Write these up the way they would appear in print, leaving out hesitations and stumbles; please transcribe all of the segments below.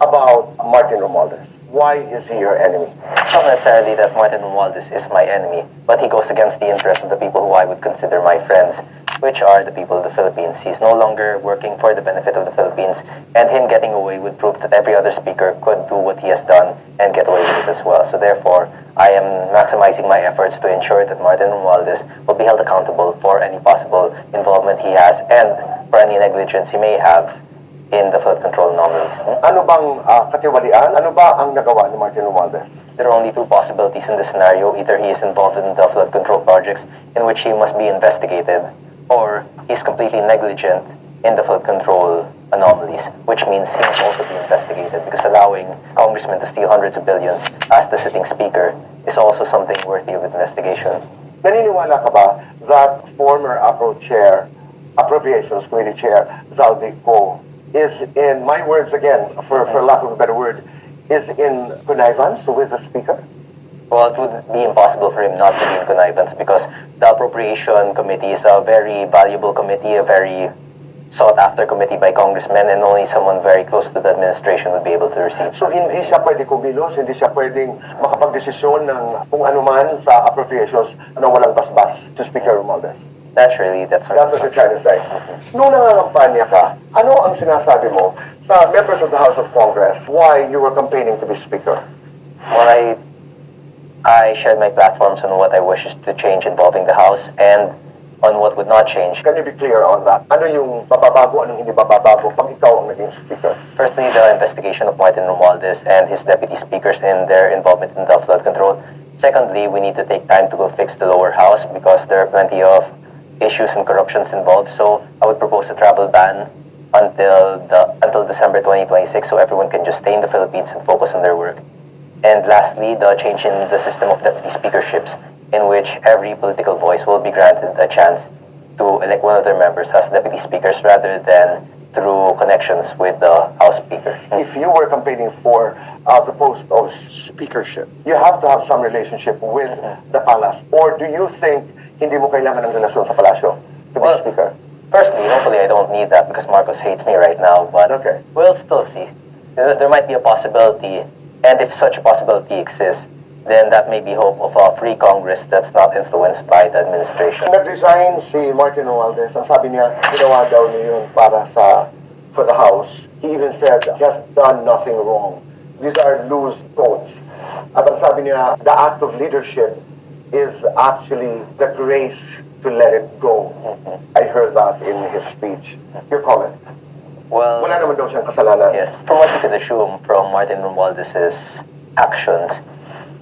about Martin Romualdez. Why is he your enemy? It's not necessarily that Martin Romualdez is my enemy, but he goes against the interests of the people who I would consider my friends, which are the people of the Philippines. He's no longer working for the benefit of the Philippines, and him getting away would prove that every other speaker could do what he has done and get away with it as well. So therefore, I am maximizing my efforts to ensure that Martin Romualdez will be held accountable for any possible involvement he has and for any negligence he may have in the flood control anomalies. Ano bang katiwalian? Ano ba ang nagawa ni Martin Romualdez? There are only two possibilities in this scenario. Either he is involved in the flood control projects, in which he must be investigated, or he's completely negligent in the flood control anomalies, which means he must also be investigated, because allowing congressmen to steal hundreds of billions as the sitting speaker is also something worthy of investigation. Naniniwala ka ba that former Appropriations Committee Chair Zaldi Ko is, in my words again, for lack of a better word, is in connivance with the speaker? Well, it would be impossible for him not to be in connivance, because the Appropriation Committee is a very valuable committee, a very sought-after committee by congressmen, and only someone very close to the administration would be able to receive. So hindi siya pwede kumilos, hindi siya pwedeng makapagdesisyon ng kung ano man sa appropriations na walang basbas to Speaker Romualdez? Naturally, that's what you're trying to say. Nung nangangampanya ka, ano ang sinasabi mo sa members of the House of Congress why you were campaigning to be Speaker? Well, I shared my platforms on what I wish to change involving the House and on what would not change. Can you be clear on that? Ano yung bababago, anong hindi bababago pag ikaw ang naging Speaker? Firstly, the investigation of Martin Romualdez and his deputy speakers in their involvement in the flood control. Secondly, we need to take time to go fix the lower house, because there are plenty of issues and corruptions involved. So I would propose a travel ban until December 2026, so everyone can just stay in the Philippines and focus on their work. And lastly, the change in the system of deputy speakerships, in which every political voice will be granted a chance to elect one of their members as deputy speakers, rather than through connections with the House Speaker. If you were campaigning for the post of speakership, you have to have some relationship with the palace. Or do you think hindi mo kailangan ng relasyon sa palasyo to be Speaker? Firstly, hopefully I don't need that, because Marcos hates me right now, but we'll still see. There might be a possibility, and if such possibility exists, then that may be hope of a free Congress that's not influenced by the administration. Nag-resign si Martin Romualdez. Ang sabi niya, ginawa daw niya yun for the House. He even said he has done nothing wrong. These are loose quotes. At ang sabi niya, the act of leadership is actually the grace to let it go. I heard that in his speech. Your comment? Well, wala naman daw siyang kasalanan. Yes. From what you could assume from Martin Romualdez's actions,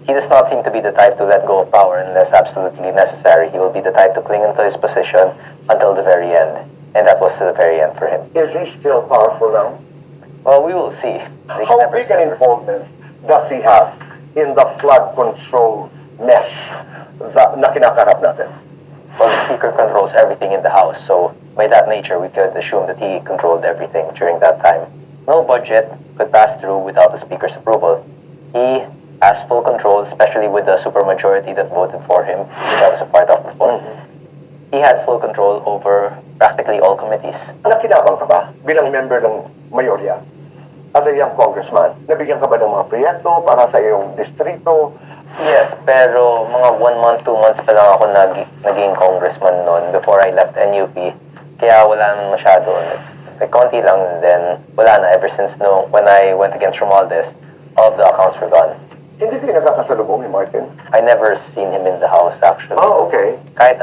he does not seem to be the type to let go of power unless absolutely necessary. He will be the type to cling onto his position until the very end. And that was the very end for him. Is he still powerful now? Well, we will see. How big an involvement does he have in the flood control mess na kinakarap natin? Well, the Speaker controls everything in the House, so by that nature, we could assume that he controlled everything during that time. No budget could pass through without the Speaker's approval. He has full control, especially with the supermajority that voted for him, which I was a part of before. He had full control over practically all committees. Nakinabang ka ba bilang member ng mayorya? As a young congressman, nabigyan ka ba ng mga proyekto para sa iyong distrito? Yes, pero mga 1 month, 2 months pa lang ako naging congressman noon before I left NUP. Kaya wala nang masyado. Like, konti lang, then wala na ever since when I went against Romualdez, all of the accounts were gone. Hindi kayo nagkakasalubong ni Martin? I never seen him in the House, actually. Oh, okay. Kahit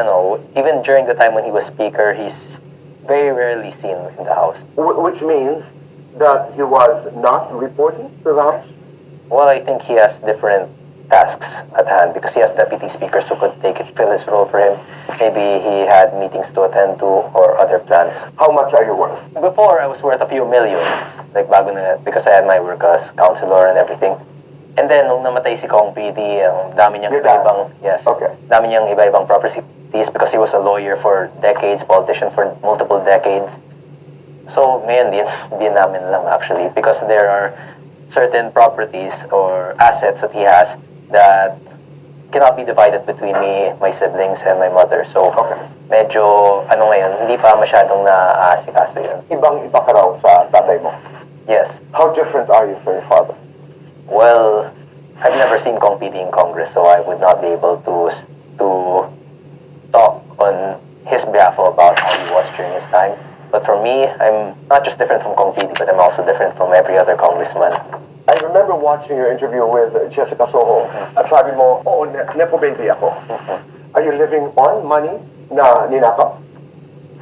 even during the time when he was Speaker, he's very rarely seen in the House. Which means that he was not reporting to the House? Well, I think he has different tasks at hand, because he has deputy speakers who could fill his role for him. Maybe he had meetings to attend to or other plans. How much are you worth? Before, I was worth a few millions, like bago na, because I had my work as councilor and everything. And then, nung namatay si Cong PD, dami niyang dami niyang iba-ibang properties, because he was a lawyer for decades, politician for multiple decades. So, ngayon, di namin alam actually, because there are certain properties or assets that he has that cannot be divided between me, my siblings, and my mother. So, medyo, ngayon, hindi pa masyadong naaasikaso yun. Ibang-iba ka raw sa tatay mo? Yes. How different are you from your father? Well, I've never seen Kong PD in Congress, so I would not be able to talk on his behalf about how he was during his time. But for me, I'm not just different from Kong PD, but I'm also different from every other congressman. I remember watching your interview with Jessica Soho at sabi mo, oo, nepo baby ako. Are you living on money na ninakaw?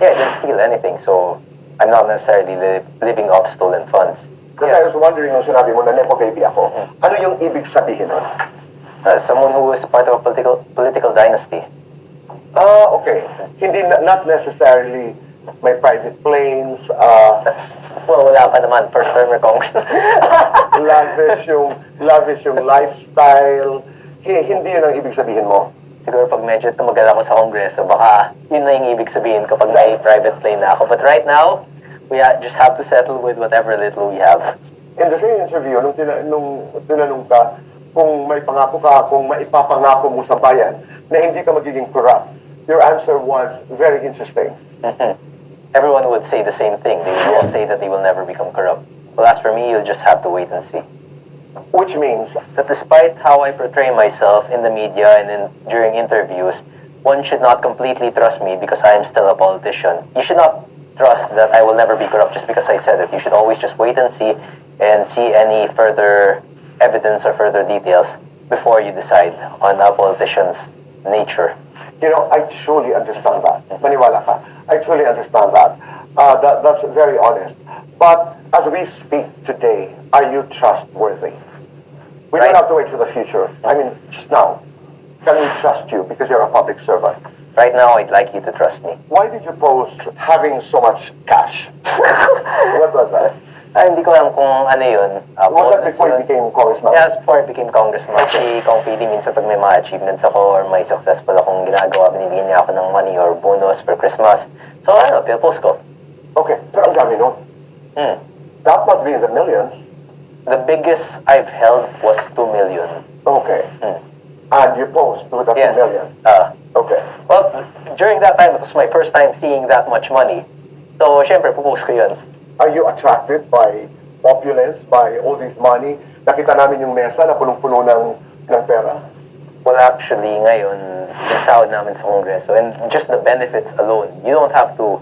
Yeah, I didn't steal anything, so I'm not necessarily living off stolen funds. Kasi I was wondering nung sinabi mo na nepo baby ako, ano yung ibig sabihin nun? Someone who is part of a political dynasty. Okay. Hindi, not necessarily may private planes, Well, wala pa naman. First termer congressman. lavish yung lifestyle. Hindi yun ang ibig sabihin mo. Siguro pag medyo tumagal ako sa kongreso, baka yun na yung ibig sabihin kapag may private plane na ako. But right now, we just have to settle with whatever little we have. In the same interview, nung tinanong ka, kung may pangako ka, kung maipapangako mo sa bayan na hindi ka magiging corrupt, your answer was very interesting. Everyone would say the same thing. They would all say that they will never become corrupt. Well, as for me, you'll just have to wait and see. Which means That despite how I portray myself in the media and during interviews, one should not completely trust me because I am still a politician. You should not trust that I will never be corrupt just because I said it. You should always just wait and see any further evidence or further details before you decide on a politician's nature. I truly understand that. Maniwala ka. I truly understand that. That's very honest. But as we speak today, are you trustworthy? We don't Right. have to wait for the future. I mean, just now. Can we trust you because you're a public servant? Right now, I'd like you to trust me. Why did you post having so much cash? What was that? Hindi ko alam kung ano yun. Was that bonus before you yun. became congressman? Yes, before I became congressman. Si Kong PD, minsan pag may mga achievements ako or may successful akong ginagawa, binibigyan niya ako ng money or bonus for Christmas. So, pinapost ko. Okay, pero ang dami nun. That must be in the millions. The biggest I've held was 2 million. Okay. And you post with that 2 Yes. million. Okay. Well, during that time, it was my first time seeing that much money. So, syempre, pupost ko yun. Are you attracted by opulence, by all this money? Nakita namin yung mesa na punong-puno ng pera. Well, actually, ngayon, yung sahod namin sa Kongreso, and just the benefits alone, you don't have to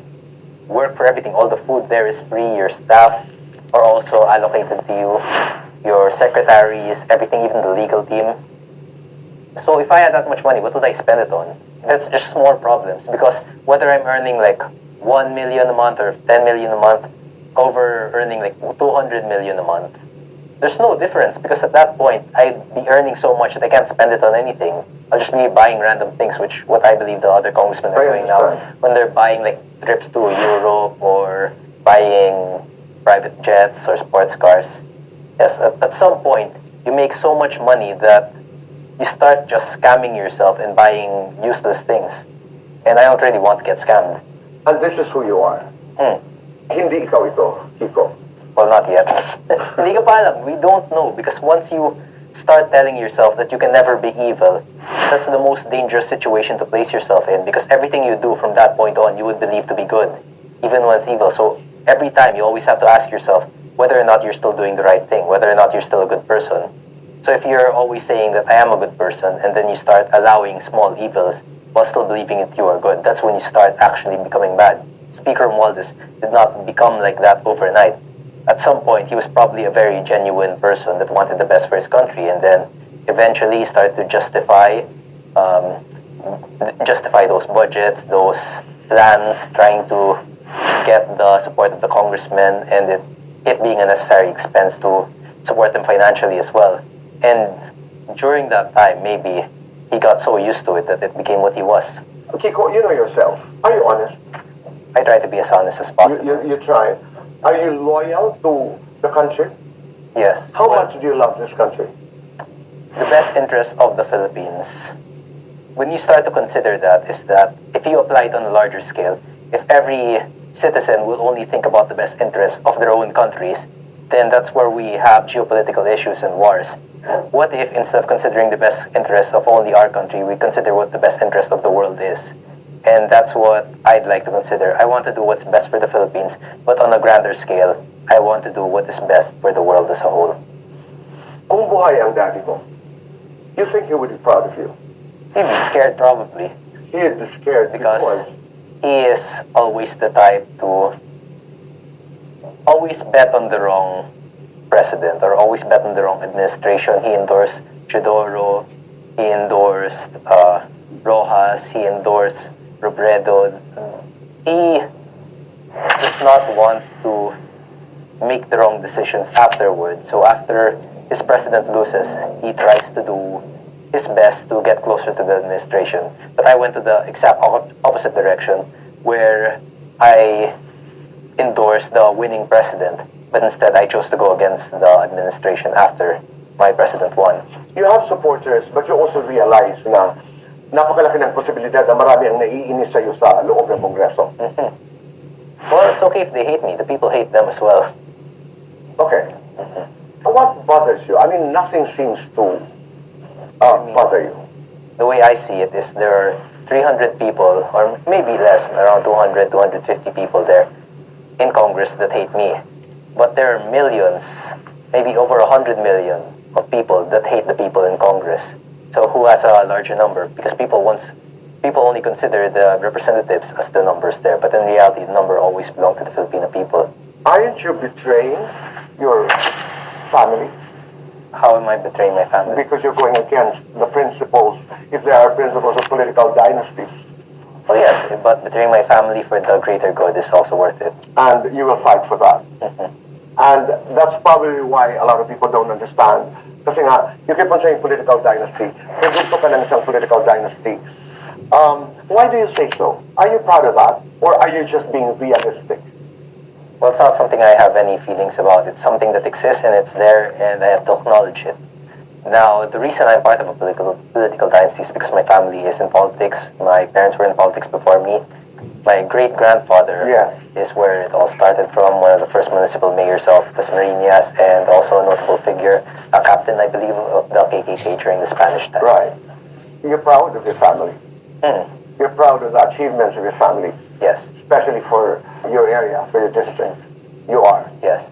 work for everything. All the food there is free. Your staff are also allocated to you. Your secretaries, everything, even the legal team. So if I had that much money, what would I spend it on? That's just more problems. Because whether I'm earning like 1 million a month or 10 million a month, over earning like 200 million a month, there's no difference. Because at that point, I'd be earning so much that I can't spend it on anything. I'll just be buying random things, which what I believe the other congressmen are doing now. When they're buying like trips to Europe or buying private jets or sports cars. Yes, at some point, you make so much money that you start just scamming yourself and buying useless things. And I don't really want to get scammed. And this is who you are. Hindi ikaw ito, Kiko. Well, not yet. Hindi ka pa alam. We don't know. Because once you start telling yourself that you can never be evil, that's the most dangerous situation to place yourself in. Because everything you do from that point on, you would believe to be good, even when it's evil. So every time, you always have to ask yourself whether or not you're still doing the right thing, whether or not you're still a good person. So if you're always saying that I am a good person, and then you start allowing small evils while still believing that you are good, that's when you start actually becoming bad. Speaker Romualdez did not become like that overnight. At some point, he was probably a very genuine person that wanted the best for his country, and then eventually he started to justify those budgets, those plans, trying to get the support of the congressmen, and it being a necessary expense to support them financially as well. And during that time, maybe he got so used to it that it became what he was. Kiko, you know yourself. Are you honest? I try to be as honest as possible. You try. Are you loyal to the country? Yes. How Well, much do you love this country? the best interest of the Philippines, when you start to consider that, is that if you apply it on a larger scale, if every citizen will only think about the best interests of their own countries, then that's where we have geopolitical issues and wars. What if, instead of considering the best interests of only our country, we consider what the best interest of the world is? And that's what I'd like to consider. I want to do what's best for the Philippines, but on a grander scale. I want to do what is best for the world as a whole. Kung buhay ang daddy mo, you think he would be proud of you? He'd be scared probably, He'd be scared because because he is always the type to always bet on the wrong president or always bet on the wrong administration. He endorsed Chidoro, he endorsed Rojas, he endorsed Robredo. He does not want to make the wrong decisions afterwards. So after his president loses, he tries to do his best to get closer to the administration. But I went to the exact opposite direction, where I endorsed the winning president, but instead I chose to go against the administration after my president won. you have supporters, but you also realize na napakalaki ng posibilidad na marami ang naiinis sa'yo sa loob ng Kongreso. Well, it's okay if they hate me. The people hate them as well. Okay. What bothers you? I mean, nothing seems to bother you. The way I see it is there are 300 people, or maybe less, around 200, 250 people there in Congress that hate me. But there are millions, maybe over 100 million of people that hate the people in Congress. So who has a larger number? Because people only consider the representatives as the numbers there, but in reality, the number always belong to the Filipino people. Aren't you betraying your family? How am I betraying my family? Because you're going against the principles, if there are principles of political dynasties. Oh yes, but betraying my family for the greater good is also worth it. And you will fight for that. And that's probably why a lot of people don't understand. Kasi nga, you keep on saying political dynasty. Produkto ka ng isang political dynasty. Why do you say so? Are you proud of that? Or are you just being realistic? Well, it's not something I have any feelings about. It's something that exists and it's there, and I have to acknowledge it. Now, the reason I'm part of a political dynasty is because my family is in politics. My parents were in politics before me. My great-grandfather is where it all started from, one of the first municipal mayors of Dasmariñas, and also a notable figure, a captain, I believe, of the KIKO during the Spanish times. Right. You're proud of your family. You're proud of the achievements of your family. Yes. Especially for your area, for your district. You are. Yes.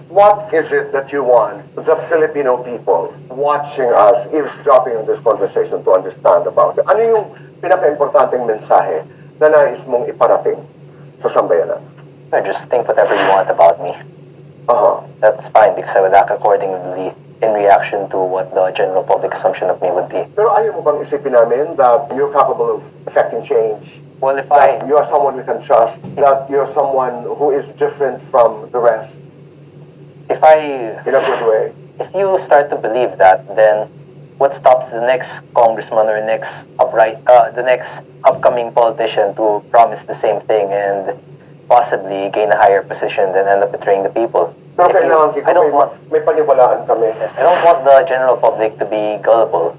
What is it that you want the Filipino people watching us, eavesdropping on this conversation to understand about it? Ano yung pinaka-importanteng mensahe na nais mong iparating sa sambayanan? Just think whatever you want about me. That's fine, because I would act accordingly in reaction to what the general public assumption of me would be. Pero ayaw mo bang isipin namin that you're capable of affecting change? Well, if that you are someone we can trust, that you're someone who is different from the rest in a good way. If you start to believe that, then what stops the next congressman or the next upcoming politician to promise the same thing and possibly gain a higher position than end up betraying the people? Pero kailangan, Kiko, may paniwalaan kami. Yes, I don't want the general public to be gullible.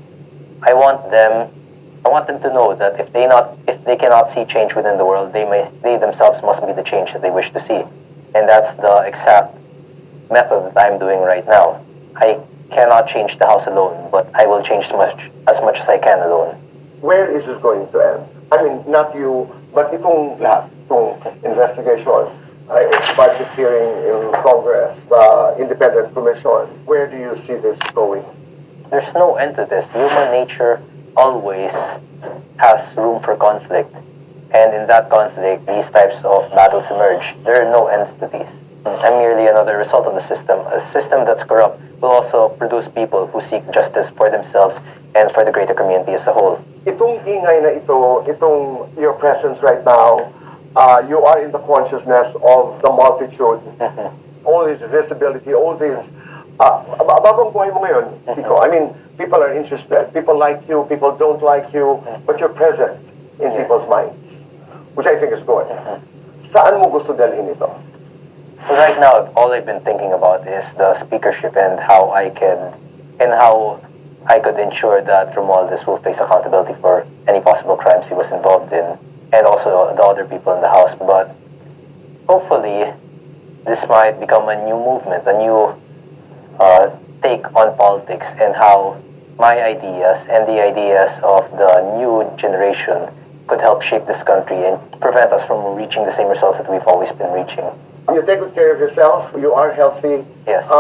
I want them to know that if they cannot see change within the world, they themselves must be the change that they wish to see. And that's the exact method that I'm doing right now. I cannot change the house alone, but I will change as much as I can alone. Where is this going to end? I mean, not you, but itong lahat, itong investigation, budget hearing in Congress, the independent commission, where do you see this going? There's no end to this. Human nature always has room for conflict. And in that conflict, these types of battles emerge. There are no ends to these. I'm merely another result of the system. A system that's corrupt will also produce people who seek justice for themselves and for the greater community as a whole. Itong ingay na ito, itong your presence right now, you are in the consciousness of the multitude. All this visibility, all this... bagong buhay mo ngayon, Kiko. I mean, people are interested. People like you, people don't like you, but you're present in people's minds, which I think is good. Saan mo gusto dalhin ito? Well, right now, all I've been thinking about is the speakership and how I could ensure that Romualdez will face accountability for any possible crimes he was involved in, and also the other people in the House. But hopefully, this might become a new movement, a new take on politics, and how my ideas and the ideas of the new generation could help shape this country and prevent us from reaching the same results that we've always been reaching. You take good care of yourself. You are healthy. Yes.